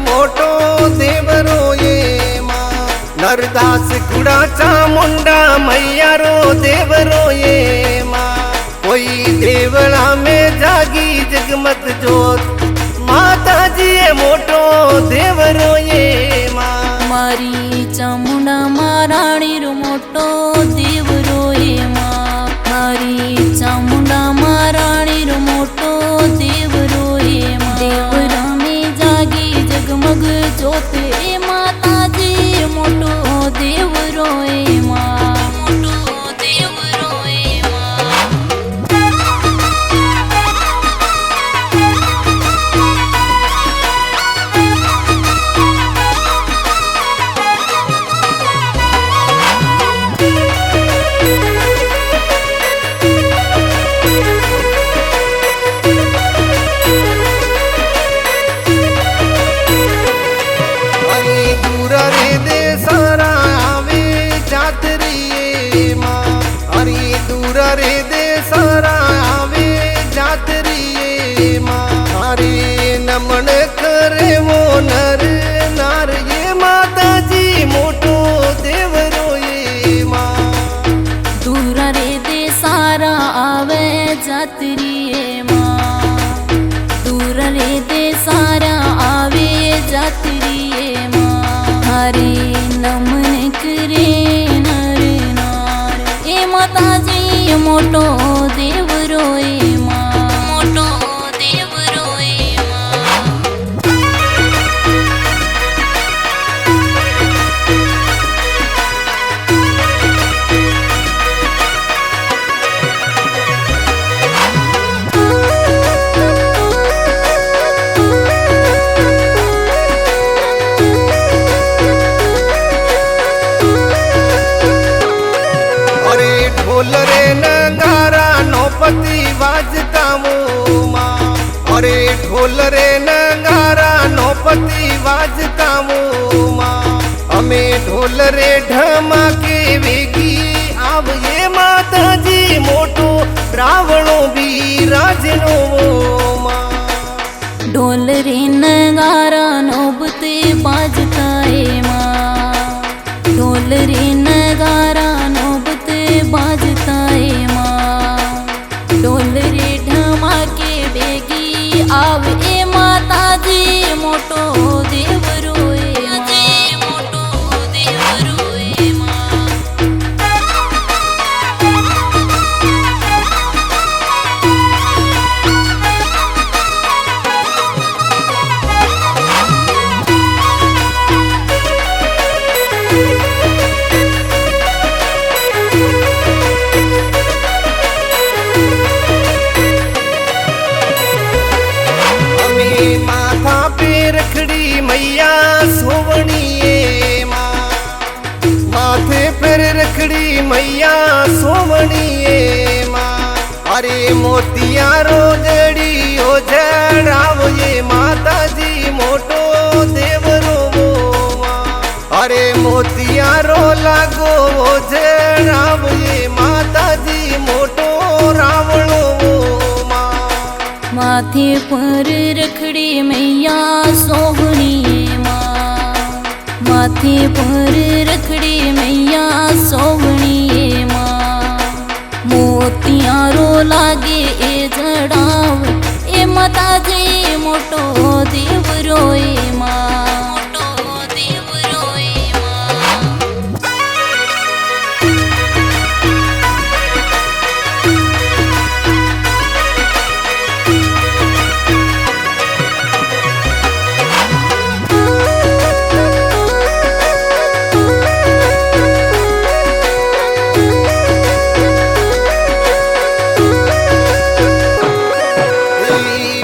मोटो देवरो ये माँ। नरदास गुड़ा चामुंडा मैया रो देवरो ये माँ। कोई देवड़ा में जागी जगमत जोत, माता जी ये मोटो देवरो ये माँ। मारी चामुंडा महाराणी रो मोटो देवरो ये माँ। मारी चामुंडा महाराणी रो मोटो देवरो ये माँ। देवरा में जागी जगमग जोत ए माता जी मोटो देवरो ये माँ। मोटो देवरो ये माँ। रे दे सारा आवे जातरी ये माँ। हरे नमन करे वो नर नार ये माता जी मोटो देवरो ये माँ। दूरा रे दे सारा आवे जातरी ये माँ। दूरा रे दे सारा आवे जातरी ये माँ। हरे नमन करे नर नार ए माता जी मोटो देवरो ये माँ। मोटो देवरो ये माँ। अरे ढोल रे नगारा नौपति वाजता वो माँ। अरे ढोल रे नगारा नौपति वाजता वो माँ। हमें ढोल रे ढमाके वेगी आव ये माता जी मोटो रावणो भी राजनो वो माँ। ढोल रे नगारा नौबते बाजता है माँ। ढोल रे नगारा नौबते बाजता है माँ। ढोल रे ढमाके बेगी आव ए माता जी मोटो देवरो ये जी मोटो देवरो ये माँ। माथा पे रखड़ी मैया सोवनी ये माँ। माथे पर रखड़ी मैया सोवनी ये माँ। अरे मोतिया रोजड़ी हो जड़ाव ये माता जी मोटो देवरो वो माँ। अरे मोतिया रो लागो हो जड़ाव ये माता जी मोटो रावणो वो माँ। माथे पर रखड़ी मैया सोहनी ये माँ। माथे पर रखड़ी मैया सोहनी ये माँ। मोतियारो लागे ए जड़ाव ए माता जी मोटो देवरो ये माँ। मोटो देवरो ये माँ।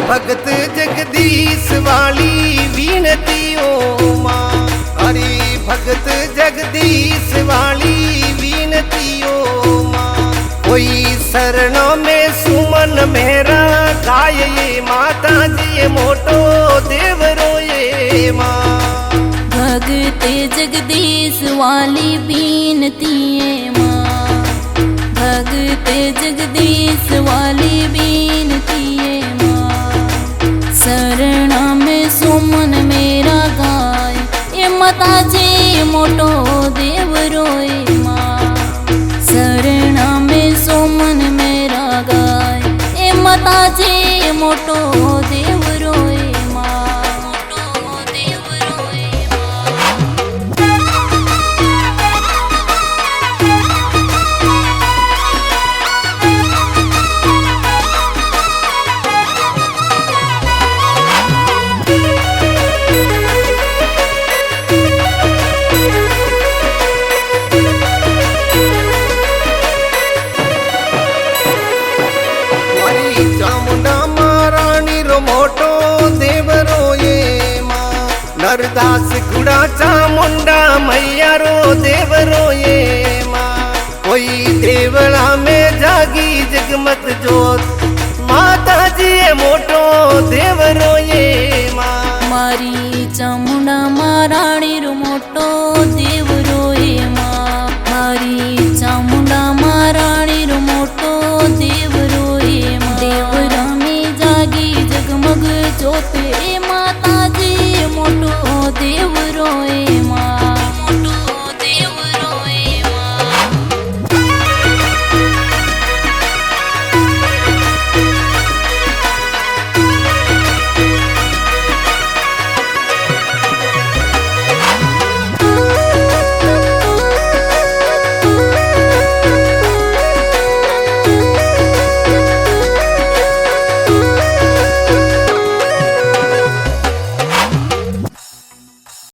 भगत जगदीश वाली विनती ओ माँ। अरे भगत जगदीश वाली विनती ओ माँ। कोई शरणों में सुमन मेरा गाय ये माता जी मोटो देवरो ये माँ। भगत जगदीश वाली बीनती है माँ। भगत जगदीश वाली बीनती है माँ। शरणा में सुमन मेरा દાસ ગુડા ચામુંડા મૈયારો દેવરો એ માં કોઈ દેવળા में જાગી જગમત જોત માતાજી મોટો દેવરો એ માં મારી ચામુંડા મારા